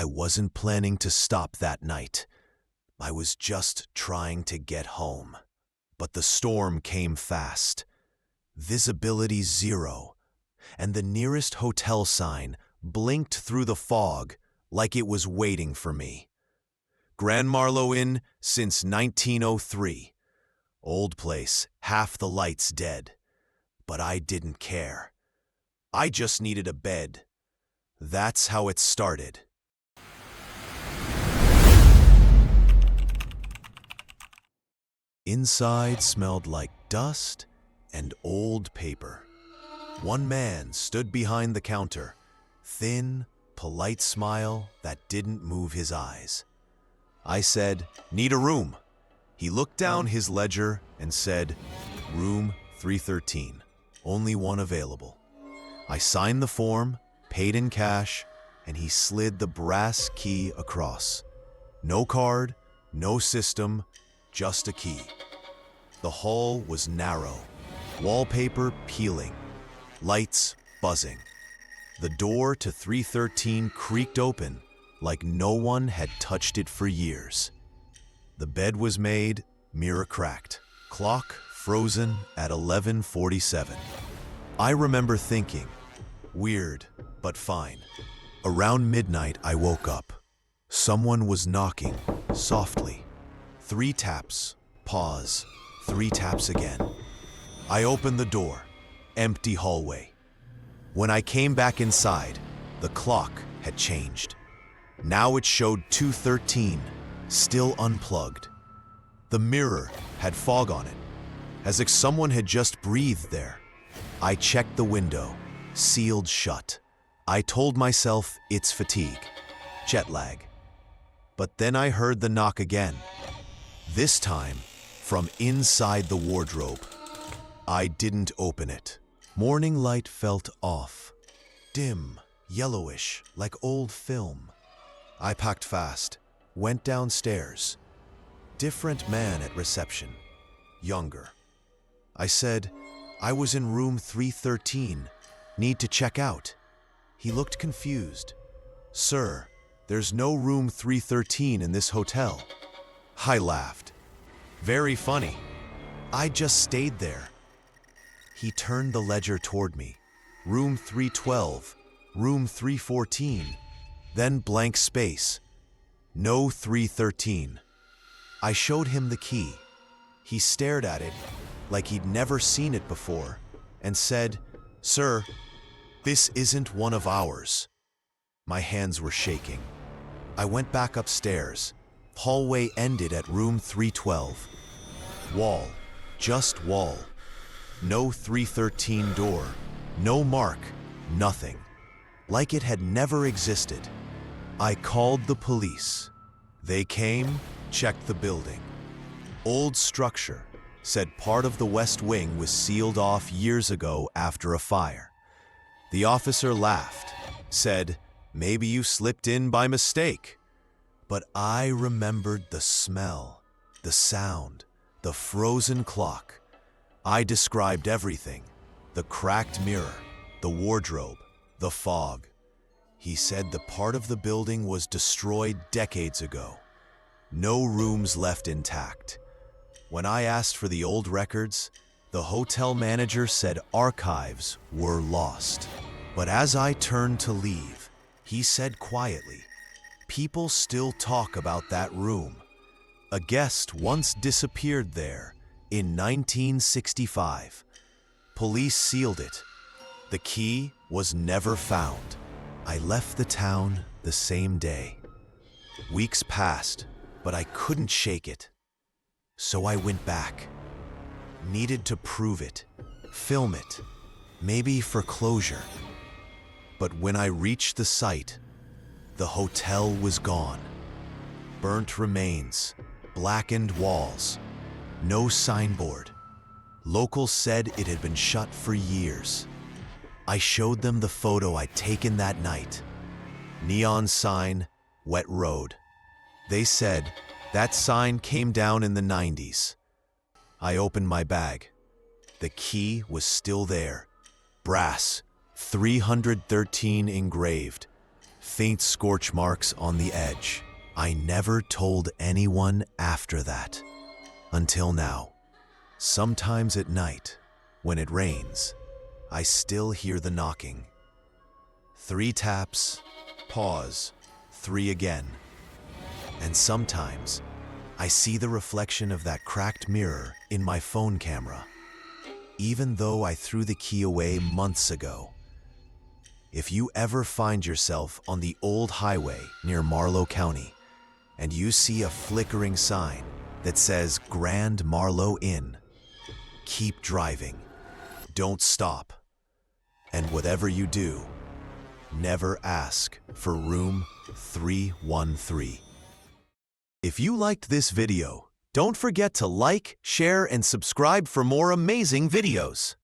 I wasn't planning to stop that night. I was just trying to get home. But the storm came fast. Visibility 0, and the nearest hotel sign blinked through the fog like it was waiting for me. Grand Marlow Inn since 1903. Old place, half the lights dead. But I didn't care. I just needed a bed. That's how it started. Inside smelled like dust and old paper. One man stood behind the counter, thin, polite smile that didn't move his eyes. I said, "Need a room." He looked down his ledger and said, "Room 313, only one available." I signed the form, paid in cash, and he slid the brass key across. No card, no system, just a key. The hall was narrow, wallpaper peeling, lights buzzing. The door to 313 creaked open like no one had touched it for years. The bed was made, mirror cracked, clock frozen at 11:47. I remember thinking, weird, but fine. Around midnight, I woke up. Someone was knocking, softly. 3 taps, pause, 3 taps again. I opened the door, empty hallway. When I came back inside, the clock had changed. Now it showed 2:13, still unplugged. The mirror had fog on it, as if someone had just breathed there. I checked the window, sealed shut. I told myself it's fatigue, jet lag. But then I heard the knock again, this time from inside the wardrobe. I didn't open it. Morning light felt off, dim, yellowish, like old film. I packed fast, went downstairs. Different man at reception, younger. I said, "I was in room 313, need to check out." He looked confused. "Sir, there's no room 313 in this hotel." I laughed. "Very funny. I just stayed there." He turned the ledger toward me. Room 312, room 314, then blank space. No 313. I showed him the key. He stared at it like he'd never seen it before and said, "Sir, this isn't one of ours." My hands were shaking. I went back upstairs. Hallway ended at room 312. Wall, just wall. No 313 door, no mark, nothing. Like it had never existed. I called the police. They came, checked the building. Old structure, said part of the west wing was sealed off years ago after a fire. The officer laughed, said, "Maybe you slipped in by mistake." But I remembered the smell, the sound, the frozen clock. I described everything, the cracked mirror, the wardrobe, the fog. He said the part of the building was destroyed decades ago. No rooms left intact. When I asked for the old records, the hotel manager said archives were lost. But as I turned to leave, he said quietly, "People still talk about that room. A guest once disappeared there in 1965. Police sealed it. The key was never found." I left the town the same day. Weeks passed, but I couldn't shake it. So I went back. Needed to prove it, film it, maybe for closure. But when I reached the site, the hotel was gone. Burnt remains, blackened walls, no signboard. Locals said it had been shut for years. I showed them the photo I'd taken that night. Neon sign, wet road. They said that sign came down in the 90s. I opened my bag. The key was still there. Brass, 313 engraved. faint scorch marks on the edge. I never told anyone after that. Until now. Sometimes at night, when it rains, I still hear the knocking. 3 taps, pause, 3 again. And sometimes, I see the reflection of that cracked mirror in my phone camera, even though I threw the key away months ago. If you ever find yourself on the old highway near Marlow County, and you see a flickering sign that says Grand Marlow Inn, keep driving. Don't stop. And whatever you do, never ask for room 313. If you liked this video, don't forget to like, share, and subscribe for more amazing videos.